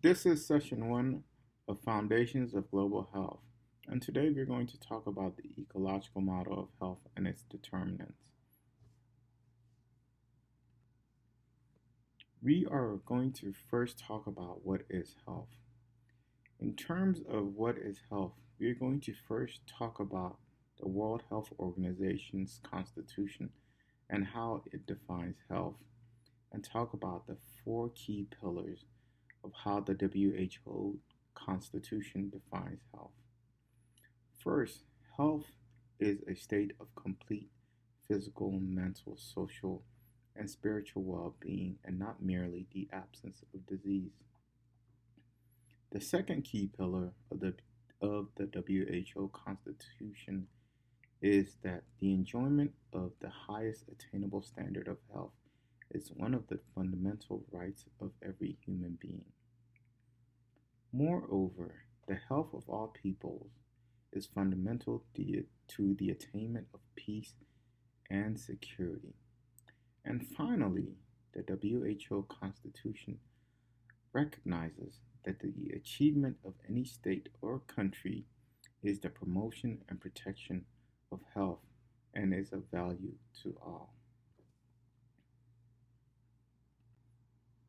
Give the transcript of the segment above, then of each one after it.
This is session one of Foundations of Global Health, and today we're going to talk about the ecological model of health and its determinants. We are going to first talk about what is health. In terms of what is health, we're going to first talk about the World Health Organization's constitution and how it defines health, and talk about the four key pillars of how the WHO Constitution defines health. First, health is a state of complete physical, mental, social, and spiritual well being, and not merely the absence of disease. The second key pillar of the WHO Constitution is that the enjoyment of the highest attainable standard of health is one of the fundamental rights of every human being. Moreover, the health of all peoples is fundamental to the attainment of peace and security. And finally, the WHO Constitution recognizes that the achievement of any state or country is the promotion and protection of health and is of value to all.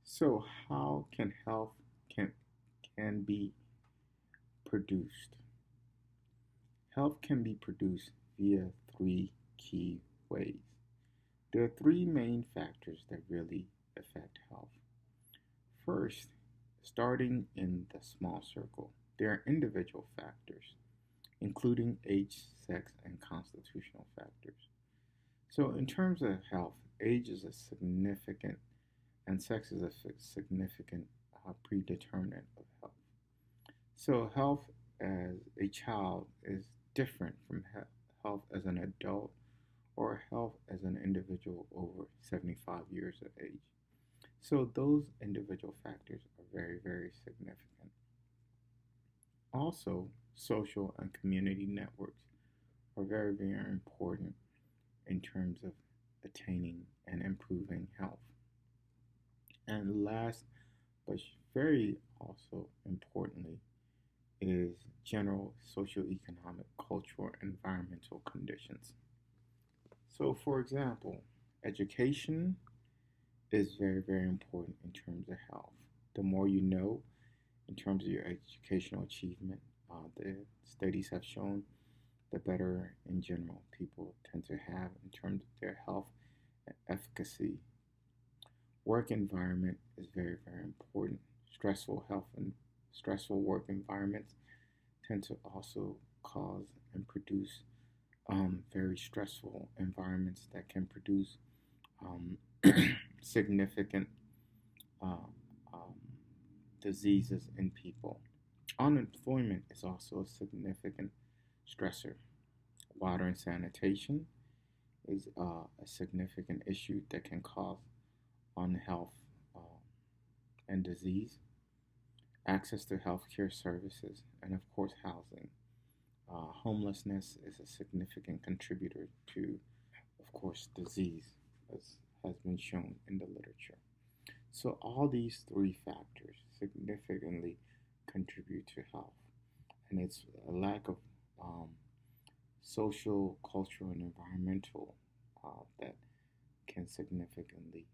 So, how can be produced? Health can be produced via three key ways. There are three main factors that really affect health. First, starting in the small circle, there are individual factors, including age, sex, and constitutional factors. So, in terms of health, age is a significant, and sex is a significant predeterminant of health. So, health as a child is different from health as an adult or health as an individual over 75 years of age. So, those individual factors are very, very significant. Also, social and community networks are very, very important in terms of attaining and improving health. And last, but very also importantly, is general socioeconomic, cultural, and environmental conditions. So, for example, education is very, very important in terms of health. The more you know in terms of your educational achievement, the studies have shown the better in general people tend to have in terms of their health and efficacy. Work environment is very, very important. Stressful health and stressful work environments tend to also cause and produce very stressful environments that can produce um, significant uh, um, diseases in people. Unemployment is also a significant stressor. Water and sanitation is a significant issue that can cause unhealth and disease. Access to healthcare services, and of course, housing. Homelessness is a significant contributor to, of course, disease, as has been shown in the literature. So, all these three factors significantly contribute to health, and it's a lack of um, social, cultural, and environmental that can significantly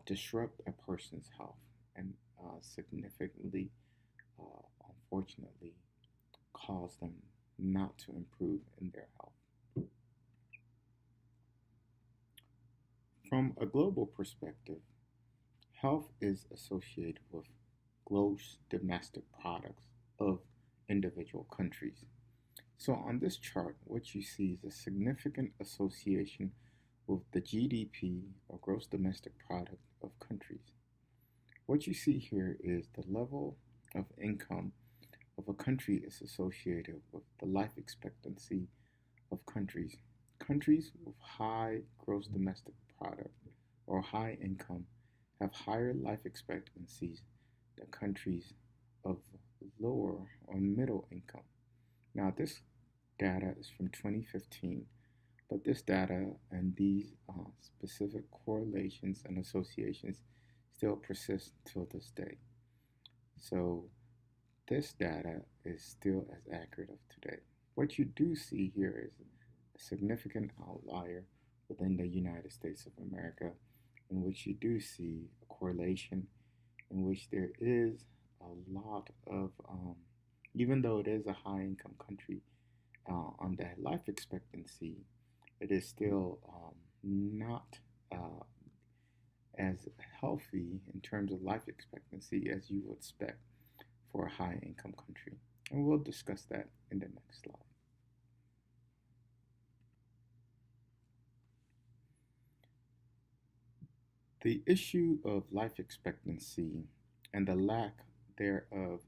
disrupt a person's health and significantly, unfortunately, cause them not to improve in their health. From a global perspective, health is associated with gross domestic products of individual countries. So, on this chart, what you see is a significant association with the GDP or gross domestic product of countries. What you see here is the level of income of a country is associated with the life expectancy of countries. Countries with high gross domestic product or high income have higher life expectancies than countries of lower or middle income. Now, this data is from 2015, but this data and these specific correlations and associations still persist till this day. So this data is still as accurate of today. What you do see here is a significant outlier within the United States of America, in which you do see a correlation in which there is a lot of, even though it is a high income country, on the life expectancy, it is still not uh, as healthy in terms of life expectancy as you would expect for a high income country. And we'll discuss that in the next slide. The issue of life expectancy and the lack thereof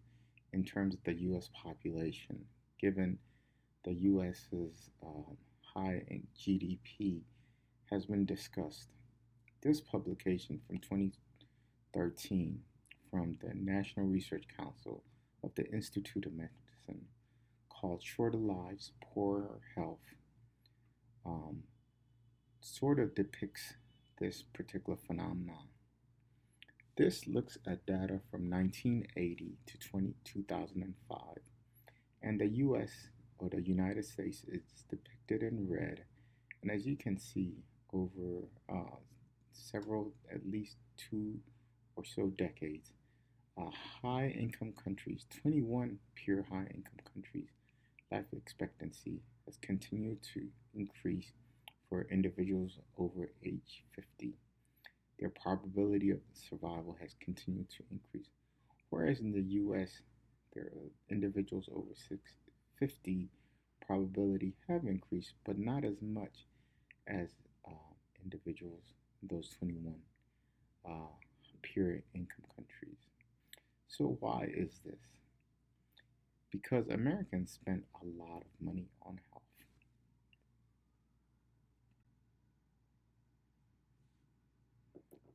in terms of the U.S. population, given the U.S.'s high GDP, has been discussed. This publication from 2013 from the National Research Council of the Institute of Medicine, called Shorter Lives, Poorer Health, um, sort of depicts this particular phenomenon. This looks at data from 1980 to 2005, and the US, or the United States, is depicted in red. And as you can see, over several, at least two or so decades, high income countries, 21 pure high income countries, life expectancy has continued to increase for individuals over age 50. Their probability of survival has continued to increase. Whereas in the US, their individuals over 50 probability have increased, but not as much as individuals in those 21 uh, pure income countries. So why is this? Because Americans spend a lot of money on health.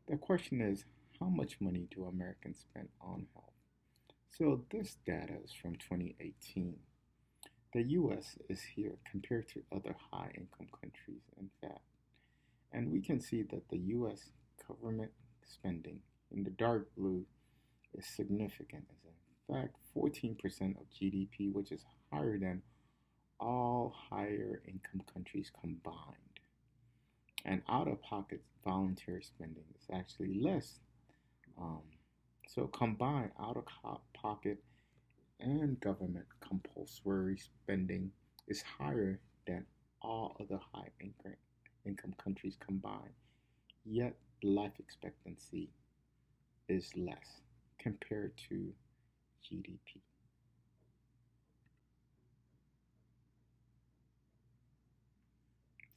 The question is, how much money do Americans spend on health? So this data is from 2018. The US is here compared to other high income countries, in fact. And we can see that the US government spending in the dark blue is significant. As in fact, 14% of GDP, which is higher than all higher income countries combined. And out of pocket voluntary spending is actually less. Um, so combined out of pocket and government compulsory spending is higher than all other high income countries combined. Yet life expectancy is less compared to GDP.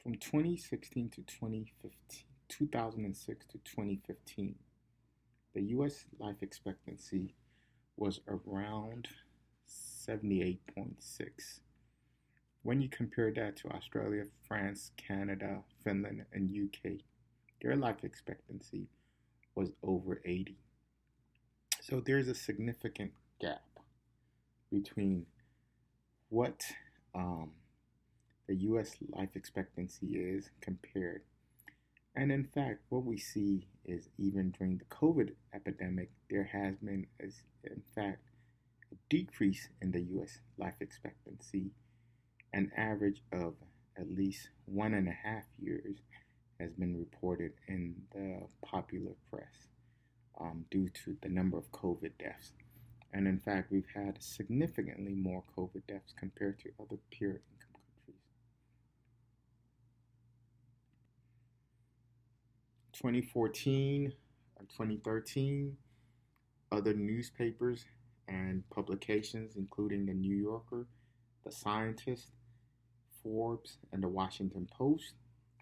From 2016 to 2015, 2006 to 2015, the US life expectancy was around 78.6. When you compare that to Australia, France, Canada, Finland, and UK, their life expectancy was over 80. So there's a significant gap between what the US life expectancy is compared. And in fact, what we see is even during the COVID epidemic, there has been, in fact, a decrease in the US life expectancy. An average of at least 1.5 years has been reported in the popular press due to the number of COVID deaths. And in fact, we've had significantly more COVID deaths compared to other peer income countries. 2014 or 2013, other newspapers and publications, including the New Yorker, the Scientist, Forbes, and the Washington Post,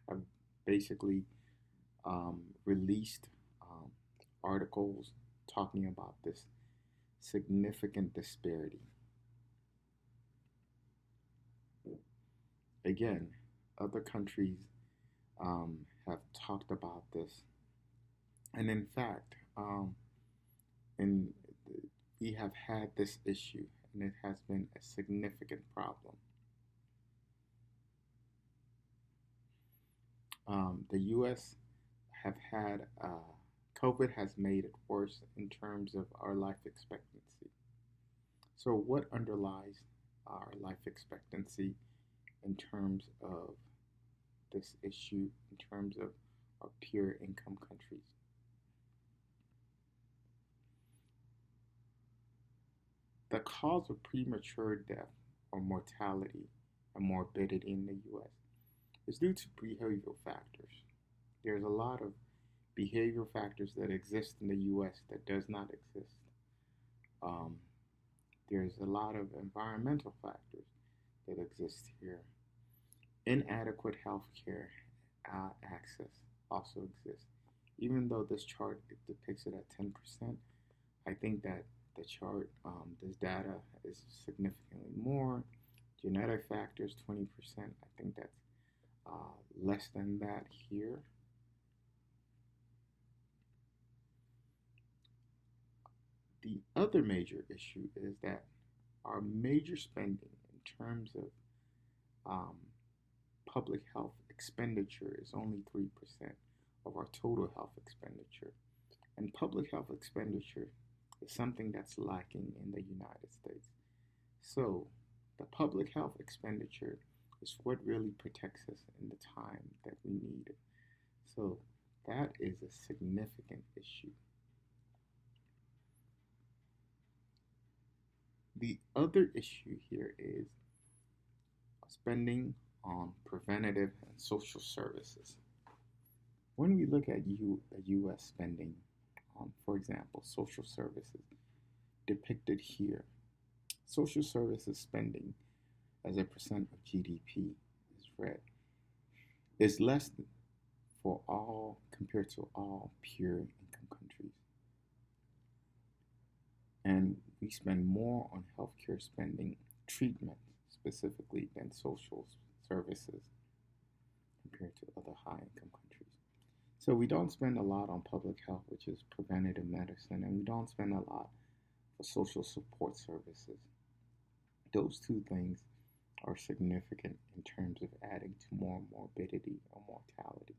have basically released articles talking about this significant disparity. Again, other countries have talked about this, and in fact, in we have had this issue, and it has been a significant problem. The U.S. have had COVID has made it worse in terms of our life expectancy. So, what underlies our life expectancy in terms of this issue, in terms of our peer income countries? The cause of premature death or mortality and morbidity in the US is due to behavioral factors. There's a lot of behavioral factors that exist in the US that does not exist. Um, there's a lot of environmental factors that exist here. Inadequate healthcare access also exists. Even though this chart depicts it at 10%, I think that the chart, this data is significantly more. Genetic factors, 20%. I think that's less than that here. The other major issue is that our major spending in terms of um, public health expenditure is only 3% of our total health expenditure. And public health expenditure is something that's lacking in the United States. So, the public health expenditure is what really protects us in the time that we need it. So, that is a significant issue. The other issue here is spending on preventative and social services. When we look at U.S. spending on, for example, social services depicted here, social services spending as a percent of GDP is red, is less for all compared to all peer income countries. And we spend more on healthcare spending, treatment specifically, than social services compared to other high income countries. So we don't spend a lot on public health, which is preventative medicine, and we don't spend a lot for social support services. Those two things are significant in terms of adding to more morbidity or mortality.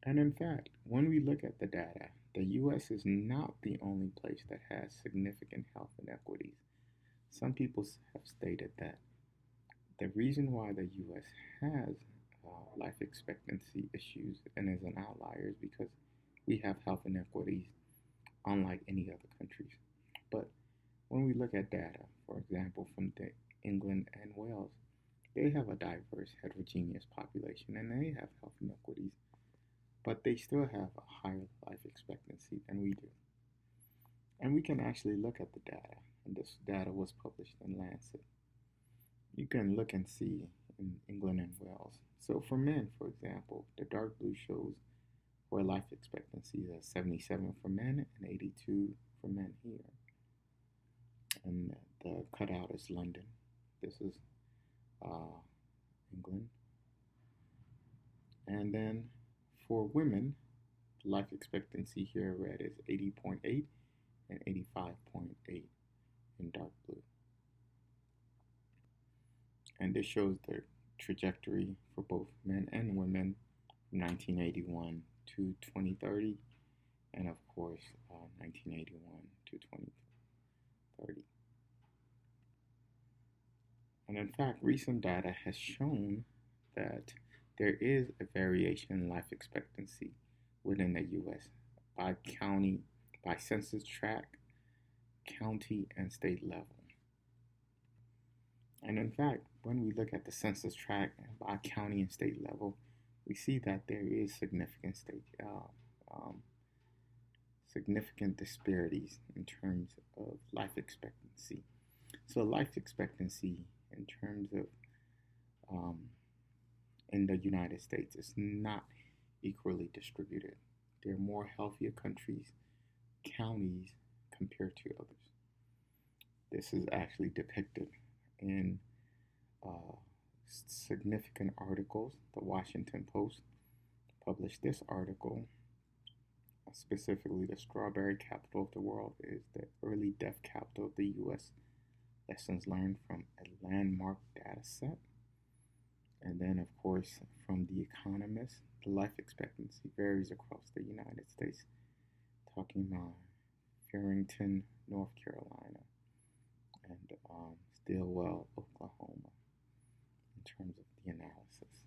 And in fact, when we look at the data, the US is not the only place that has significant health inequities. Some people have stated that the reason why the US has life expectancy issues and is an outlier is because we have health inequities unlike any other countries. But when we look at data, for example, from England and Wales, they have a diverse, heterogeneous population and they have health inequities, but they still have a higher life expectancy than we do. And we can actually look at the data, and this data was published in Lancet. You can look and see in England and Wales. So for men, for example, the dark blue shows where life expectancy is at 77 for men and 82 for men here. And the cutout is London. This is England. And then for women, life expectancy here red is 80.8 and 85.8 in dark blue. And this shows the trajectory for both men and women from 1981 to 2030, and of course 1981 to 2030. And in fact, recent data has shown that there is a variation in life expectancy within the US by county, by census tract, county, and state level. And in fact, when we look at the census tract by county and state level, we see that there is significant disparities in terms of life expectancy. So life expectancy in terms of in the United States is not equally distributed. There are more healthier countries, counties compared to others. This is actually depicted in significant articles. The Washington Post published this article, specifically the strawberry capital of the world is the early death capital of the US. Lessons learned from a landmark data set. And then, of course, from The Economist, the life expectancy varies across the United States, talking about Farrington, North Carolina, and Stillwell, Oklahoma, in terms of the analysis.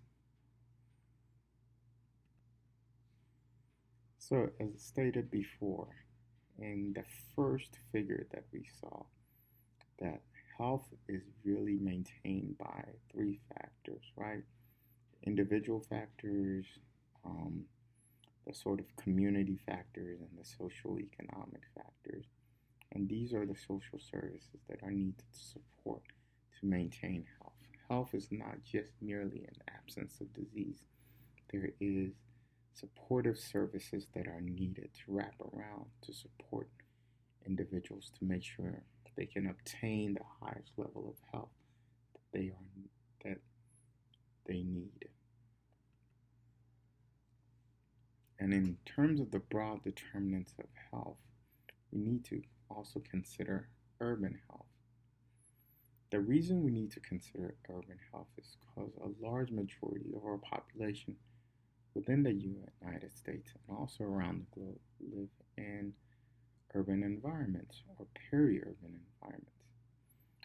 So, as stated before, in the first figure that we saw, that health is really maintained by three factors, right? Individual factors, um, the sort of community factors, and the social economic factors. And these are the social services that are needed to support to maintain health. Health is not just merely an absence of disease. There is supportive services that are needed to wrap around to support individuals to make sure they can obtain the highest level of health that they need. And in terms of the broad determinants of health, we need to also consider urban health. The reason we need to consider urban health is because a large majority of our population within the United States and also around the globe live in urban environments or peri-urban environments.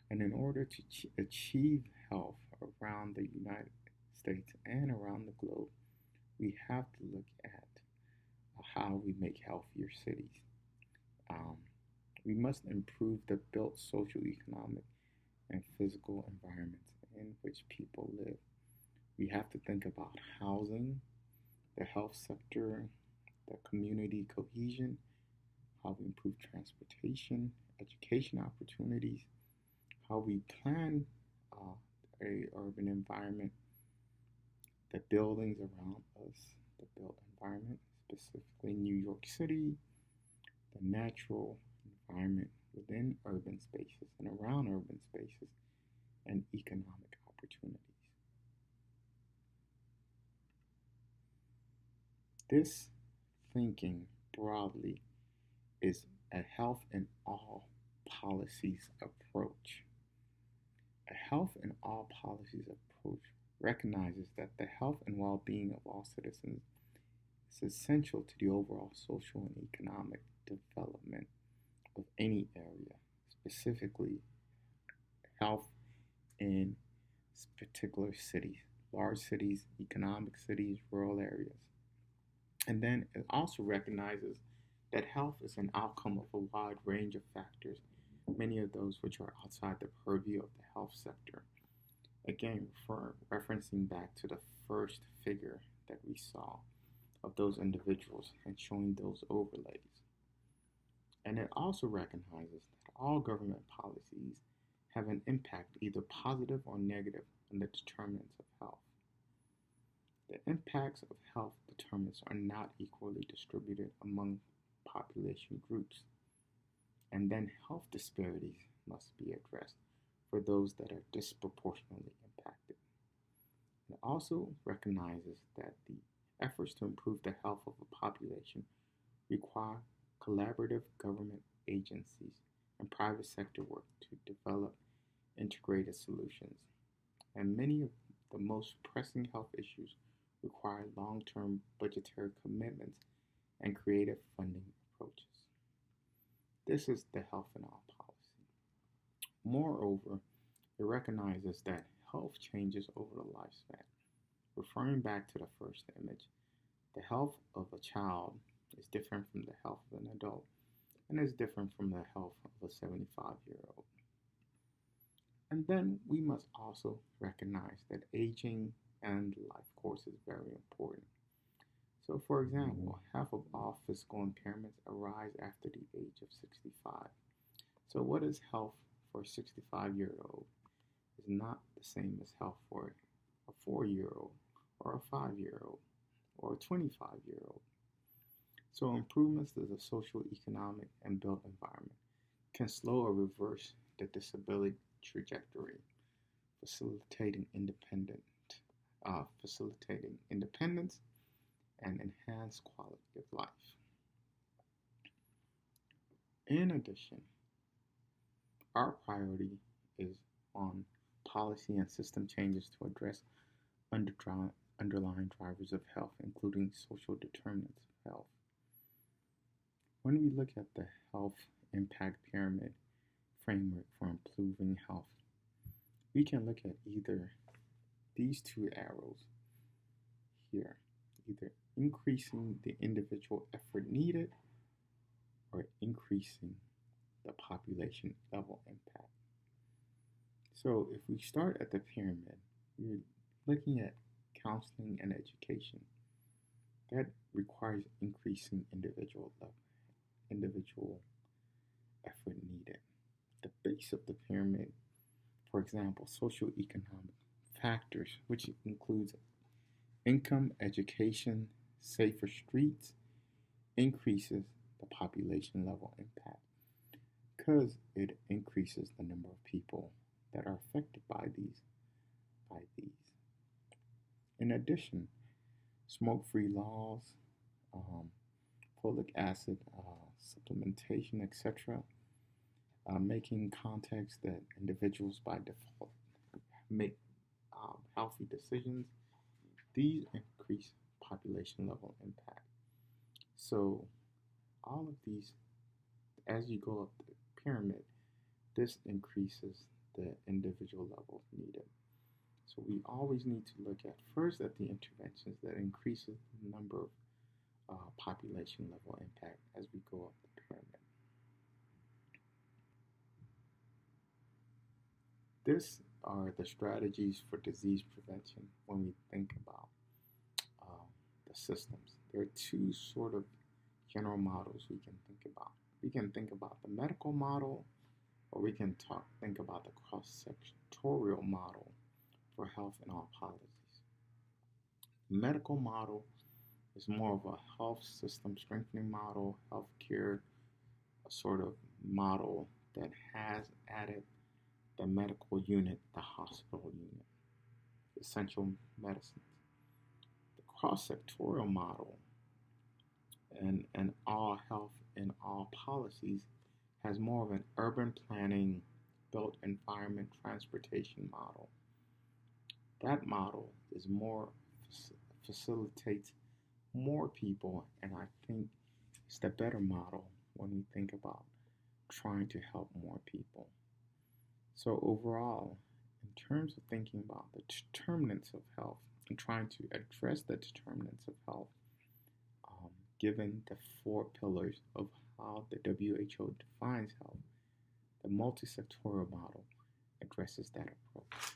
And in order to achieve health around the United States and around the globe, we have to look at how we make healthier cities. Um, we must improve the built social, economic, and physical environments in which people live. We have to think about housing, the health sector, the community cohesion, how we improve transportation, education opportunities, how we plan a urban environment, the buildings around us, the built environment, specifically New York City, the natural environment within urban spaces and around urban spaces, and economic opportunities. This thinking broadly is a health in all policies approach. A health in all policies approach recognizes that the health and well being of all citizens is essential to the overall social and economic development of any area, specifically health in particular cities, large cities, economic cities, rural areas. And then it also recognizes that health is an outcome of a wide range of factors, many of those which are outside the purview of the health sector. Again, referencing back to the first figure that we saw of those individuals and showing those overlays. And it also recognizes that all government policies have an impact, either positive or negative, on the determinants of health. The impacts of health determinants are not equally distributed among population groups, and then health disparities must be addressed for those that are disproportionately impacted. It also recognizes that the efforts to improve the health of a population require collaborative government agencies and private sector work to develop integrated solutions. And many of the most pressing health issues require long term budgetary commitments and creative funding approaches. This is the health in all policy. Moreover, it recognizes that health changes over the lifespan. Referring back to the first image, the health of a child is different from the health of an adult and is different from the health of a 75-year-old. And then we must also recognize that aging and life course is very important. So, for example, half of all physical impairments arise after the age of 65. So, what is health for a 65-year-old is not the same as health for a 4-year-old or a 5-year-old or a 25-year-old. So, improvements to the social, economic, and built environment can slow or reverse the disability trajectory, facilitating independence and enhance quality of life. In addition, our priority is on policy and system changes to address underlying drivers of health, including social determinants of health. When we look at the health impact pyramid framework for improving health, we can look at either these two arrows here, either increasing the individual effort needed or increasing the population level impact. So if we start at the pyramid, we're looking at counseling and education. That requires increasing individual effort needed. The base of the pyramid, for example, socioeconomic factors, which includes income, education, safer streets, increases the population level impact because it increases the number of people that are affected by these. In addition, smoke-free laws, um, folic acid supplementation, etc., making context that individuals by default make healthy decisions. These increase population level impact. So all of these, as you go up the pyramid, this increases the individual levels needed. So we always need to look at first at the interventions that increases the number of population level impact as we go up the pyramid. This are the strategies for disease prevention when we think about the systems. There are two sort of general models we can think about. We can think about the medical model, or we can think about the cross-sectorial model for health and all policies. The medical model is more of a health system strengthening model, healthcare, a sort of model that has added the medical unit, the hospital unit, essential medicines. The cross-sectorial model and all health and all policies has more of an urban planning, built environment transportation model. That model is more facilitates more people, and I think it's the better model when we think about trying to help more people. So overall, in terms of thinking about the determinants of health and trying to address the determinants of health, given the four pillars of how the WHO defines health, the multisectorial model addresses that approach.